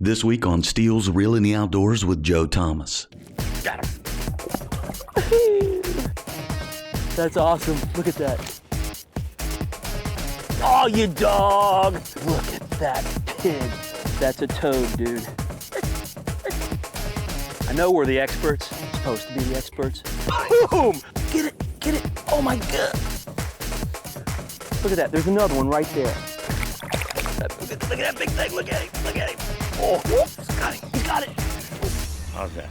This week on Stihl's Reel in the Outdoors with Joe Thomas. Got him. That's awesome. Look at that. Oh, you dog. Look at that pig. That's a toad, dude. I know we're the experts. Supposed to be the experts. Boom! Get it, get it. Oh my God. Look at that. There's another one right there. Look at that big thing. Look at him. Look at him. Oh, he's got it. He's got it. How's that?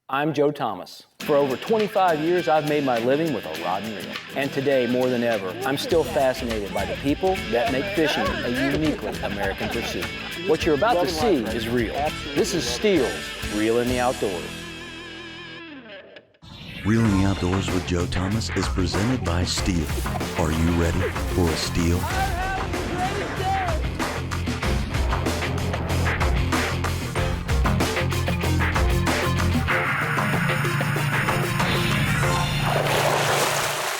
I'm Joe Thomas. For over 25 years, I've made my living with a rod and reel. And today, more than ever, I'm still fascinated by the people that make fishing a uniquely American pursuit. What you're about to see is real. This is Stihl's Reel in the Outdoors. Reel in the Outdoors with Joe Thomas is presented by Stihl. Are you ready for a Stihl?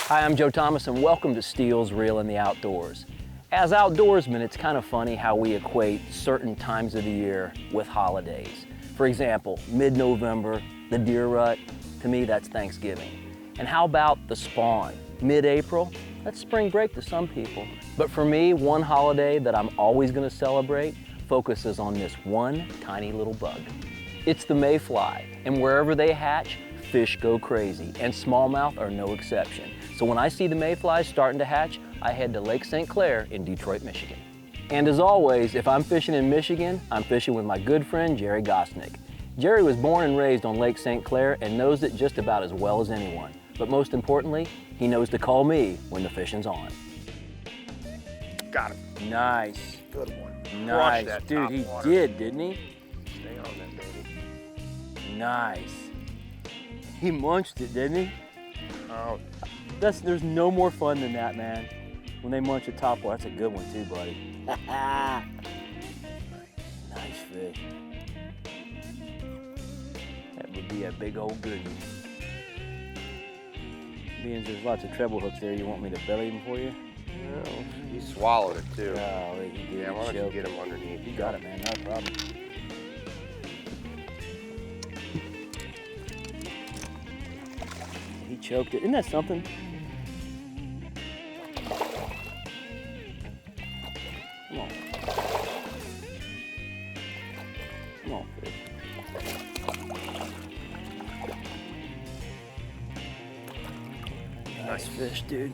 Hi, I'm Joe Thomas and welcome to Stihl's Reel in the Outdoors. As outdoorsmen, it's kind of funny how we equate certain times of the year with holidays. For example, mid-November, the deer rut, to me that's Thanksgiving. And how about the spawn? Mid-April, that's spring break to some people. But for me, one holiday that I'm always going to celebrate focuses on this one tiny little bug. It's the Mayfly, and wherever they hatch, fish go crazy, and smallmouth are no exception. So when I see the mayflies starting to hatch, I head to Lake St. Clair in Detroit, Michigan. And as always, if I'm fishing in Michigan, I'm fishing with my good friend, Gerry Gostenik. Gerry was born and raised on Lake St. Clair and knows it just about as well as anyone. But most importantly, he knows to call me when the fishing's on. Got him. Nice. Good one. Nice. That Dude, he water. did, didn't he? Stay on that, baby. Nice. He munched it, didn't he? Oh, There's no more fun than that, man. When they munch a topwater, that's a good one too, buddy. Nice fish. That would be a big old goodie. Being there's lots of treble hooks there, you want me to belly them for you? no. He swallowed it too. Oh, he did. Yeah, why don't you Choke. get him underneath? You got it, man. Not a problem. He choked it. Isn't that something? Come on. Come on, fish. Nice fish, dude.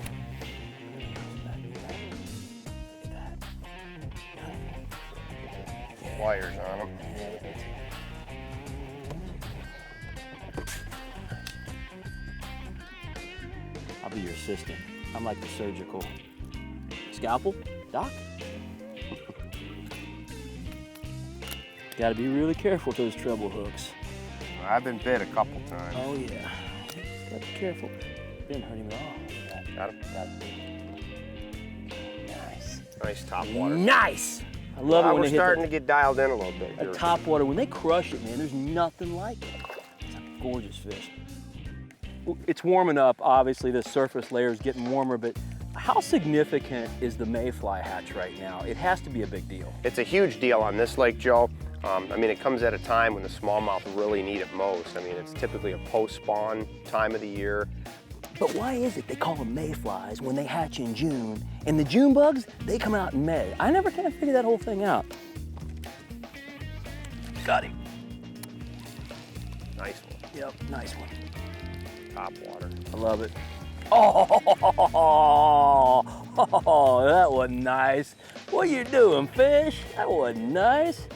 Wires on him. I'll be your assistant. I'm like the surgical. Scalpel? Doc? Gotta be really careful with those treble hooks. I've been bit a couple times. Oh yeah. Gotta be careful. Didn't hurt him at all. Look at that. Got him. Nice. Nice top water. Nice! I love it when We're they hit starting to get dialed in a little bit. a top water. When they crush it, man, there's nothing like it. It's a gorgeous fish. It's warming up, obviously the surface layer is getting warmer, but how significant is the mayfly hatch right now? It has to be a big deal. It's a huge deal on this lake, Joe. I mean, it comes at a time when the smallmouth really need it most. I mean, it's typically a post-spawn time of the year. But why is it they call them mayflies when they hatch in June, and the June bugs, they come out in May? I never kind of figured that whole thing out. Got him. Nice one. Yep, nice one. Top water. I love it. Oh, that was nice. What you doing, fish? That was nice.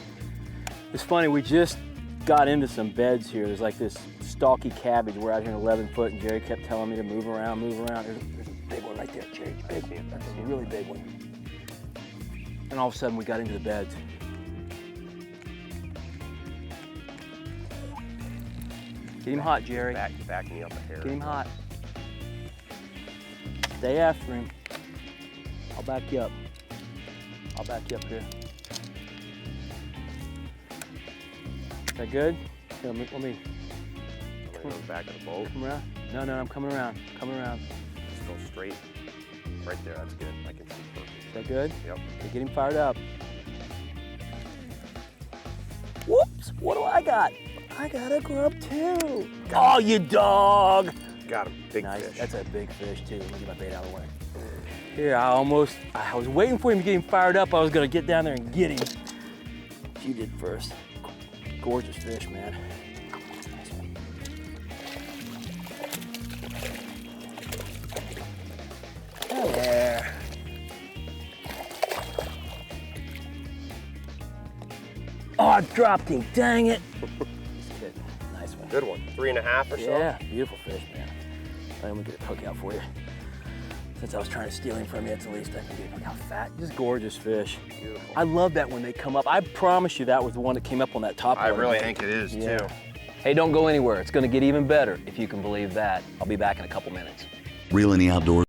It's funny, we just got into some beds here. There's like this stalky cabbage. We're out here in 11 foot, and Gerry kept telling me to move around, move around. There's a big one right there, Gerry. Big one. That's a really big one. And all of a sudden, we got into the beds. Get him hot, Gerry. Back me up a hair. Get him hot. Stay after him. I'll back you up. I'll back you up here. Is that good? Here, let me Go back of the boat. come around. No, I'm coming around. Coming around. Just go straight. Right there, that's good. I can see perfect. Is that good? Yep. Okay, get him fired up. Whoops, what do I got? I got a grub too. Oh, you dog. Got him, big Nice, fish. that's a big fish too. Let me get my bait out of the way. Here, I was waiting for him to get him fired up. I was gonna get down there and get him. You did first. Gorgeous fish, man. Nice one. There. Oh, I dropped him, dang it. Nice one. Good one, 3.5 or so? Yeah, beautiful fish, man. Let me get a hook out for you. Since I was trying to steal him from you, it's the least I can do. Look how fat, just gorgeous fish. Beautiful. I love that when they come up. I promise you that was the one that came up on that top I water. really think it is too. Hey, don't go anywhere. It's gonna get even better, if you can believe that. I'll be back in a couple minutes. Reel in the Outdoors.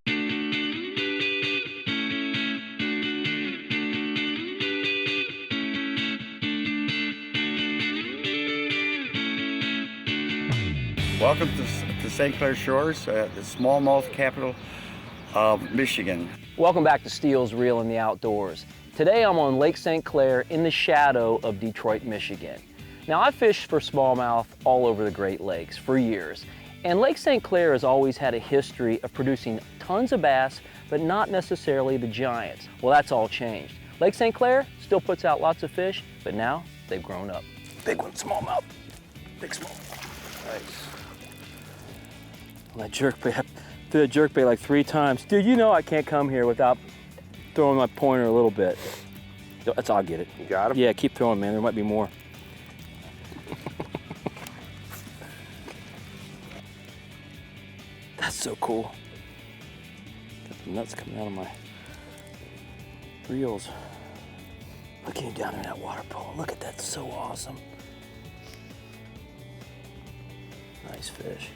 Welcome to St. Clair Shores, the smallmouth capital of Michigan. Welcome back to Stihl's Reel in the Outdoors. Today I'm on Lake St. Clair in the shadow of Detroit, Michigan. Now I've fished for smallmouth all over the Great Lakes for years, and Lake St. Clair has always had a history of producing tons of bass, but not necessarily the giants. Well, that's all changed. Lake St. Clair still puts out lots of fish, but now they've grown up. Big one, smallmouth. Big smallmouth. Nice. That jerkbait, I threw that jerkbait like 3 times. Dude, you know I can't come here without throwing my pointer a little bit. That's all, I'll get it. You got him? Yeah, keep throwing, man. There might be more. That's so cool. Got the nuts coming out of my reels. Look at him down there in that water pole. Look at that, so awesome. Nice fish.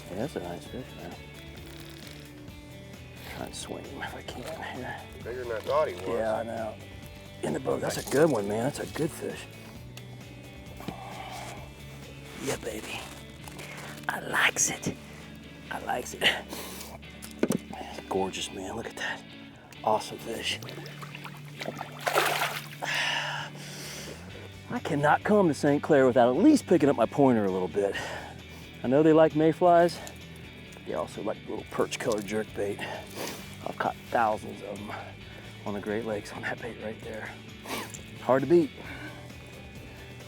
Yeah, that's a nice fish, man. Try and swing him if I can here. Bigger than I thought he was. Yeah, I know. In the boat, that's a good one, man. That's a good fish. Yeah, baby. I likes it. I likes it. Gorgeous, man. Look at that. Awesome fish. I cannot come to St. Clair without at least picking up my pointer a little bit. I know they like mayflies. They also like little perch-colored jerkbait. I've caught thousands of them on the Great Lakes on that bait right there. Hard to beat.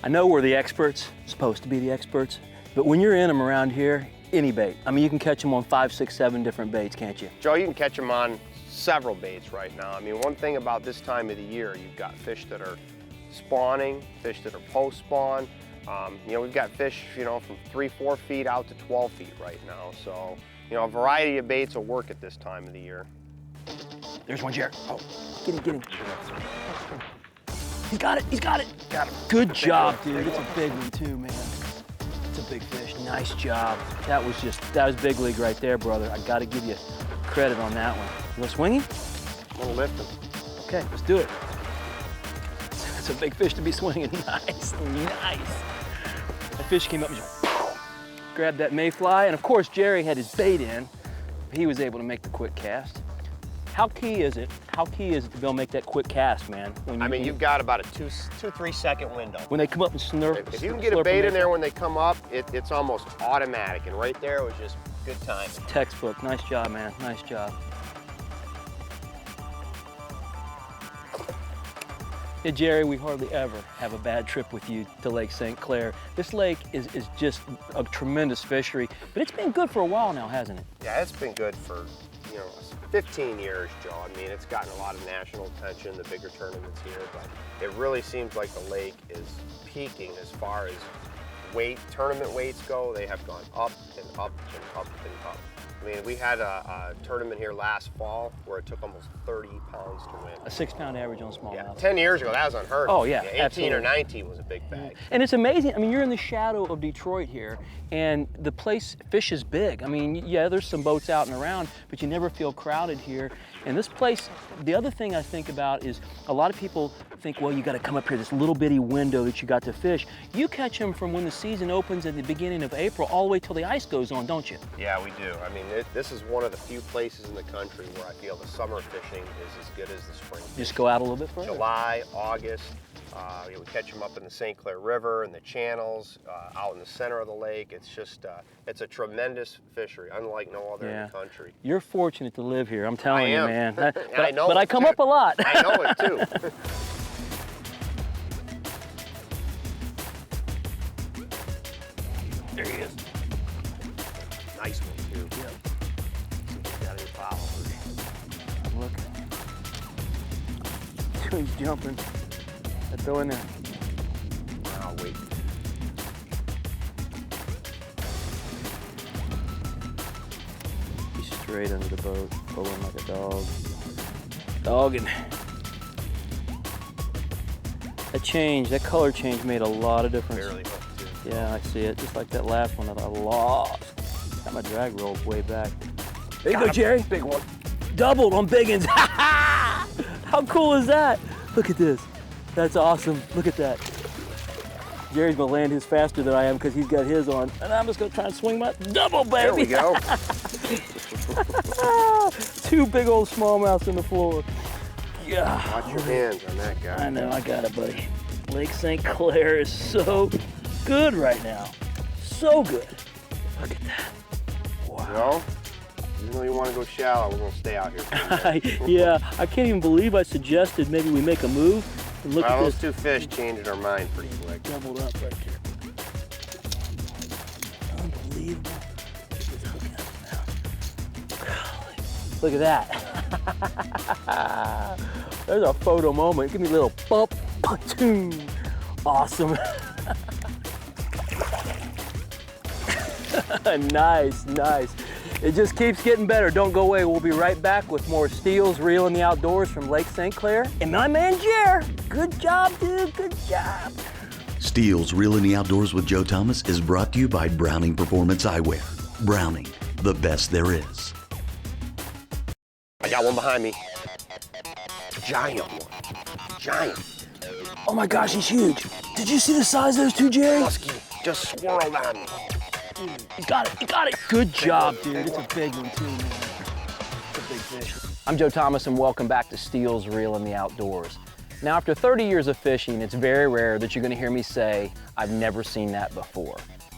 I know we're the experts, supposed to be the experts, but when you're in them around here, any bait. I mean, you can catch them on 5, 6, 7 different baits, can't you? Joe, you can catch them on several baits right now. I mean, one thing about this time of the year, you've got fish that are spawning, fish that are post-spawn. You know, we've got fish, you know, from 3-4 feet out to 12 feet right now. So, you know, a variety of baits will work at this time of the year. There's one, Gerry. Oh, get him, get him. He's got it, he's got it. Got him. Good job, dude. It's a big one too, man. It's a big fish, nice job. That was big league right there, brother. I gotta give you credit on that one. You wanna swing him? I'm gonna lift him. Okay, let's do it. That's a big fish to be swinging. Nice, nice. The fish came up and just grabbed that mayfly, and of course Gerry had his bait in. He was able to make the quick cast. How key is it to be able to make that quick cast, man? I mean, you've got about a 2-3 second window. When they come up and snurf. If you can get a bait in there when they come up, it's almost automatic. And right there was just good timing. Textbook, nice job, man, nice job. Hey, Gerry, we hardly ever have a bad trip with you to Lake St. Clair. This lake is just a tremendous fishery, but it's been good for a while now, hasn't it? Yeah, it's been good for, 15 years, Joe. I mean, it's gotten a lot of national attention, the bigger tournaments here, but it really seems like the lake is peaking as far as tournament weights go. They have gone up and up and up and up. I mean, we had a tournament here last fall where it took almost 30 pounds to win. A 6-pound average on smallmouth. Yeah, 10 years ago, that was unheard of. Oh, yeah, 18 absolutely. or 19 was a big bag. And it's amazing. I mean, you're in the shadow of Detroit here, and the place, fish is big. I mean, yeah, there's some boats out and around, but you never feel crowded here. And this place, the other thing I think about is a lot of people think, well, you got to come up here, this little bitty window that you got to fish. You catch them from when the season opens at the beginning of April all the way till the ice goes on, don't you? Yeah, we do. I mean, this is one of the few places in the country where I feel the summer fishing is as good as the spring. Just go out a little bit further. July, August, We catch them up in the St. Clair River and the channels, out in the center of the lake. It's just, it's a tremendous fishery, unlike no other in the country. You're fortunate to live here, I'm telling you, man. I know but I come up a lot. I know it too. There he is. Nice one too. Yep. See if he's got any followers. I'm looking. He's jumping. Let's throw in there. Wow, wait. He's straight under the boat, pulling like a dog. Dogging. That change, that color change made a lot of difference. Barely hooked too. Yeah, I see it. Just like that last one that I lost. Got my drag roll way back. There you go, Jerry. Big one. Doubled on biggins. How cool is that? Look at this. That's awesome. Look at that. Jerry's gonna land his faster than I am because he's got his on. And I'm just gonna try and swing my double, baby. There we go. 2 big old smallmouths in the floor. Yeah. Watch your hands on that guy. I know, I got it, buddy. Lake St. Clair is so good right now. So good. Look at that. Wow. Well, even though you want to go shallow, we're going to stay out here for a minute. Yeah, I can't even believe I suggested maybe we make a move. And look at Those this. 2 fish changed our mind pretty quick. Doubled up right there. Unbelievable. Look at that. There's a photo moment. Give me a little bump, patoon. Awesome. Nice, nice. It just keeps getting better. Don't go away. We'll be right back with more Stihl's Reel in the Outdoors from Lake St. Clair. And my man, Gerry. Good job, dude. Good job. Stihl's Reel in the Outdoors with Joe Thomas is brought to you by Browning Performance Eyewear. Browning, the best there is. I got one behind me. Giant one. Giant. Oh my gosh, he's huge. Did you see the size of those 2, Gerry? Musky just swirled on me. You got it, you got it. Good job, dude. It's a big one too, man. It's a big fish. I'm Joe Thomas and welcome back to Stihl's Reel in the Outdoors. Now, after 30 years of fishing, it's very rare that you're gonna hear me say, I've never seen that before.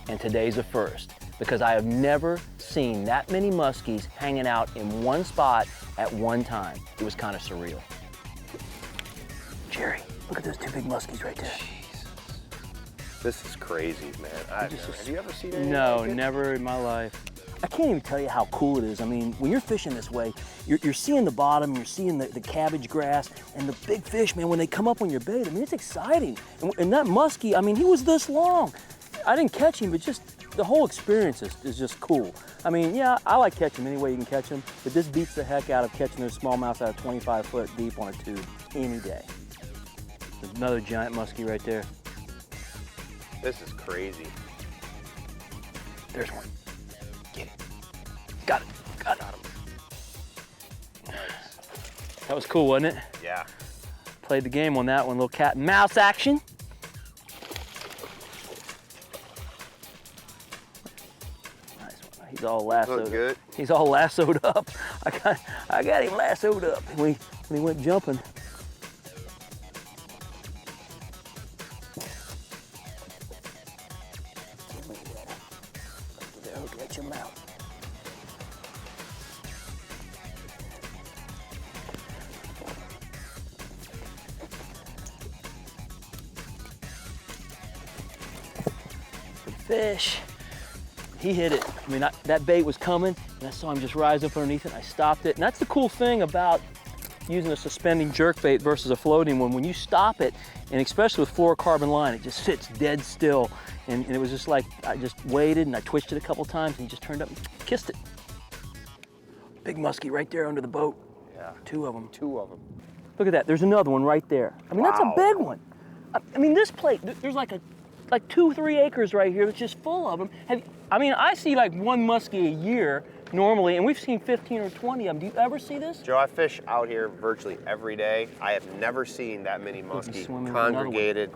And today's a first, because I have never seen that many muskies hanging out in one spot at one time. It was kind of surreal. Gerry, look at those 2 big muskies right there. This is crazy, man. Have you ever seen anything No, like it? never in my life. I can't even tell you how cool it is. I mean, when you're fishing this way, you're seeing the bottom, you're seeing the cabbage grass, and the big fish, man, when they come up on your bait, I mean, it's exciting. And that muskie, I mean, he was this long. I didn't catch him, but just the whole experience is just cool. I mean, yeah, I like catching them any way you can catch them, but this beats the heck out of catching those smallmouths out of 25 foot deep on a tube any day. There's another giant muskie right there. This is crazy. There's one. Get it. Got it. Got it. That was cool, wasn't it? Yeah. Played the game on that one, little cat and mouse action. Nice one. He's all lassoed. Look good. He's all lassoed up. I got him lassoed up when he went jumping. Get your mouth. Good fish. He hit it. I mean, that bait was coming, and I saw him just rise up underneath it, and I stopped it. And that's the cool thing about using a suspending jerkbait versus a floating one. When you stop it, and especially with fluorocarbon line, it just sits dead still. And it was just like, I just waited and I twitched it a couple times and he just turned up and kissed it. Big muskie right there under the boat. Yeah. 2 of them. 2 of them. Look at that, there's another one right there. I mean, that's a Wow. big one. I mean, this plate, there's like 2-3 acres right here that's just full of them. I mean, I see like 1 muskie a year normally, and we've seen 15 or 20 of them. Do you ever see this? Joe, I fish out here virtually every day. I have never seen that many muskie swimming with another one. congregated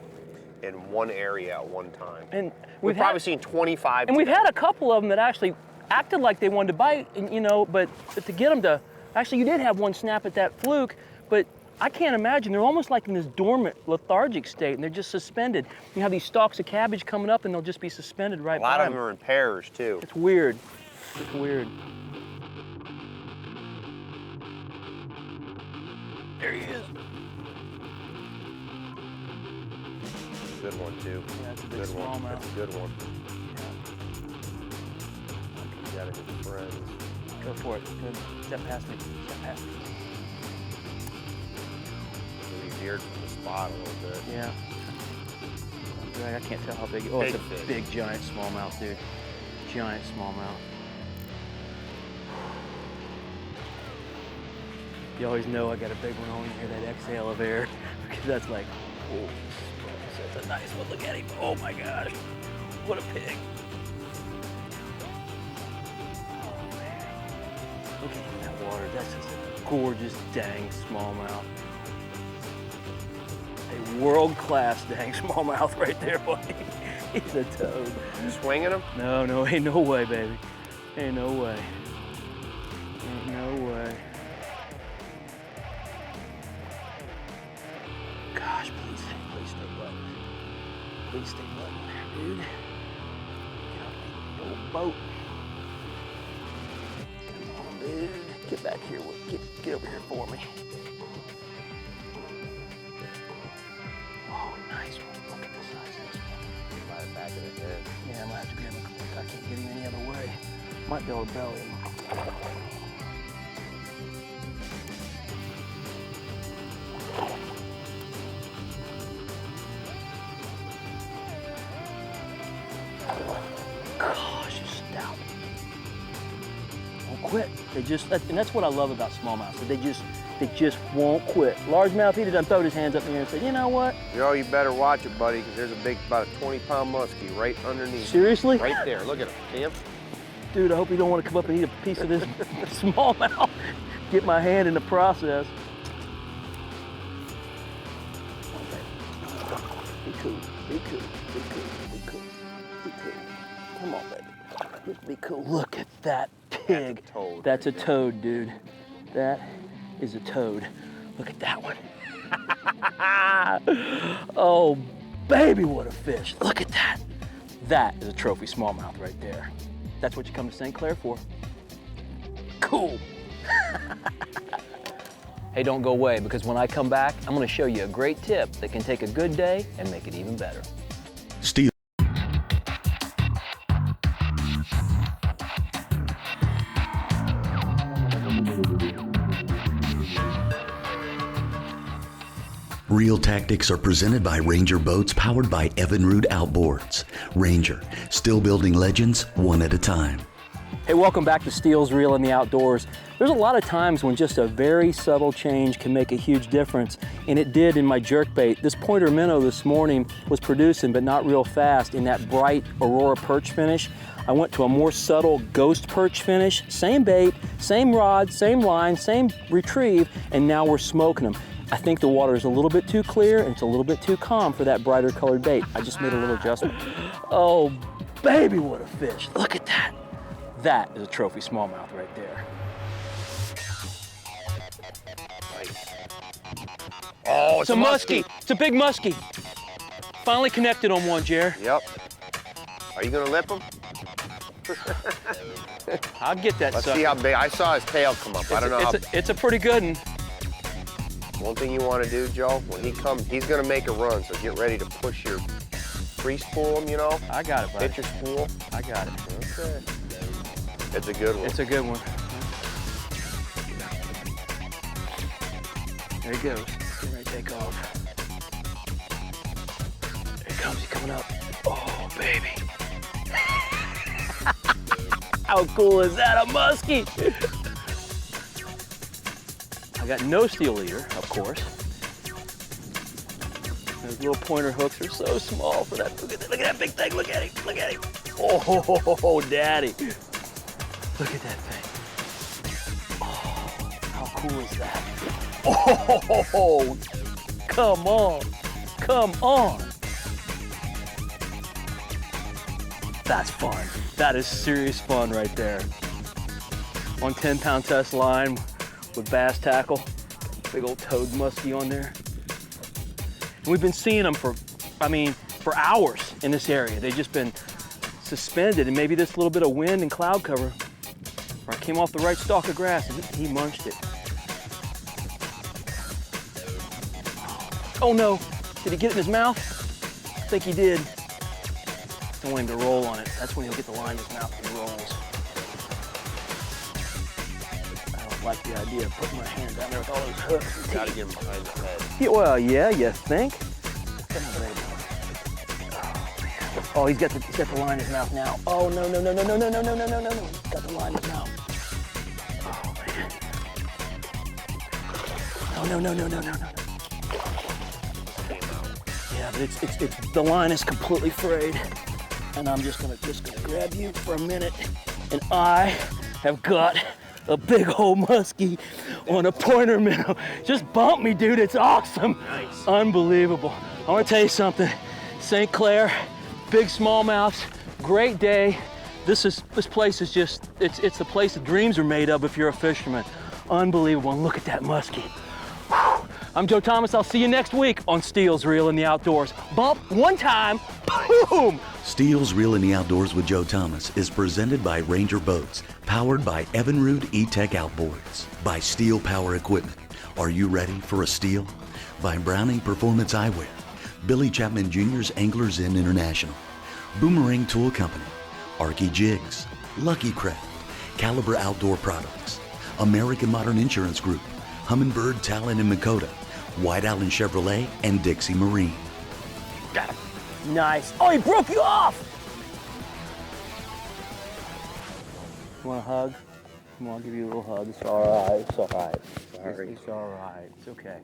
in one area at one time. And We've probably seen 25 And we've today. had a couple of them that actually acted like they wanted to bite, and, you know, but to get them to, actually you did have one snap at that fluke, but I can't imagine. They're almost like in this dormant, lethargic state, and they're just suspended. You have these stalks of cabbage coming up, and they'll just be suspended right by A lot of them are in pairs, too. It's weird. It's weird. There he is. Good one, too. Yeah, that's a big Good one. smallmouth. That's a good one. You got it, his friends. Go for it. Good. Step past me. Step past me. He veered from the spot a little bit. Yeah. I can't tell how big. Oh, it's a Big fish. big, giant smallmouth, dude. Giant smallmouth. You always know I got a big one on here, that exhale of air, because that's like, oh, that's a nice one. Look at him. Oh my gosh. What a pig. Oh man. Look at him in that water. That's just a gorgeous dang smallmouth. A world-class dang smallmouth right there, buddy. He's a toad. You swinging him? No, ain't no way, baby. Ain't no way. Ain't no way. Gosh, please stay button. Please stay button there, dude. Get up the old boat. Come on, dude. Get back here. Get over here for me. Oh, nice one. Look at the size of this one. By the back of the head. Yeah, I might have to grab him. I can't get him any other way. Might be able to belly him. Gosh, it's stout. Won't quit. And that's what I love about smallmouth. So they just won't quit. Largemouth, he done throwed his hands up in the air and said, you know what? You better watch it, buddy, because there's a big, about a 20-pound muskie right underneath. Seriously? Right there. Look at him. See him? Dude, I hope you don't want to come up and eat a piece of this smallmouth. Get my hand in the process. Be cool. Be cool. Be cool. Be cool. Be cool. Come on, baby. Just be cool. Look at that pig. That's a toad. That's a toad, dude. That is a toad. Look at that one. Oh, baby, what a fish. Look at that. That is a trophy smallmouth right there. That's what you come to St. Clair for. Cool. Hey, don't go away, because when I come back, I'm gonna show you a great tip that can take a good day and make it even better. Stihl. Reel Tactics are presented by Ranger Boats, powered by Evinrude Outboards. Ranger, still building legends one at a time. Hey, welcome back to Stihl's Reel in the Outdoors. There's a lot of times when just a very subtle change can make a huge difference, and it did in my jerkbait. This pointer minnow this morning was producing, but not real fast, in that bright Aurora perch finish. I went to a more subtle ghost perch finish, same bait, same rod, same line, same retrieve, and now we're smoking them. I think the water is a little bit too clear and it's a little bit too calm for that brighter colored bait. I just made a little adjustment. Oh, baby, what a fish. Look at that. That is a trophy smallmouth right there. Oh, It's a muskie. It's a big muskie. Finally connected on one, Jer. Yep. Are you gonna lip him? I'll get that Let's sucker. see how big. I saw his tail come up. I don't know how. It's a pretty good one. One thing you want to do, Joe, when he comes, he's gonna make a run. So get ready to push your free spool him. You know. I got it, buddy. Hit your spool. I got it. Okay. It's a good one. It's a good one. There he goes. Getting ready to take off. There he comes. He's coming up. Oh, baby. How cool is that? A muskie. I got no steel leader, of course. Those little pointer hooks are so small for that. Look at that big thing. Look at him. Look at him. Oh, daddy. Look at that thing. Oh, how cool is that? Oh, come on. Come on. That's fun. That is serious fun right there. On 10-pound test line with bass tackle. Big old toad muskie on there. And we've been seeing them for hours in this area. They've just been suspended, and maybe this little bit of wind and cloud cover, or I came off the right stalk of grass and he munched it. Oh no, did he get it in his mouth? I think he did. Don't want him to roll on it. That's when he'll get the line in his mouth and he rolls. I don't like the idea of putting my hand down there with all those hooks. You gotta get him behind the head. Yeah, well, yeah, you think? Oh, he's got the line in his mouth now. Oh, no. He's got the line in his mouth. Oh, man. No. Yeah, but it's the line is completely frayed. And I'm just gonna grab you for a minute. And I have got a big old muskie on a pointer minnow. Just bump me, dude, it's awesome. Nice. Unbelievable. I wanna tell you something. St. Clair, big smallmouths, great day. This place is just, it's the place that dreams are made of if you're a fisherman. Unbelievable, and look at that muskie. Whew. I'm Joe Thomas, I'll see you next week on Stihl's Reel in the Outdoors. Bump one time, boom! Stihl's Reel in the Outdoors with Joe Thomas is presented by Ranger Boats, powered by Evinrude E-Tech Outboards. By Stihl Power Equipment. Are you ready for a Stihl? By Browning Performance Eyewear. Billy Chapman Jr.'s Anglers Inn International. Boomerang Tool Company. Arky Jigs. Lucky Craft. Caliber Outdoor Products. American Modern Insurance Group. Humminbird, Talon, and Makota. White Island Chevrolet and Dixie Marine. Got him. Nice. Oh, he broke you off! You want a hug? Come on, I'll give you a little hug. It's all right. It's all right. Sorry. It's all right. It's okay.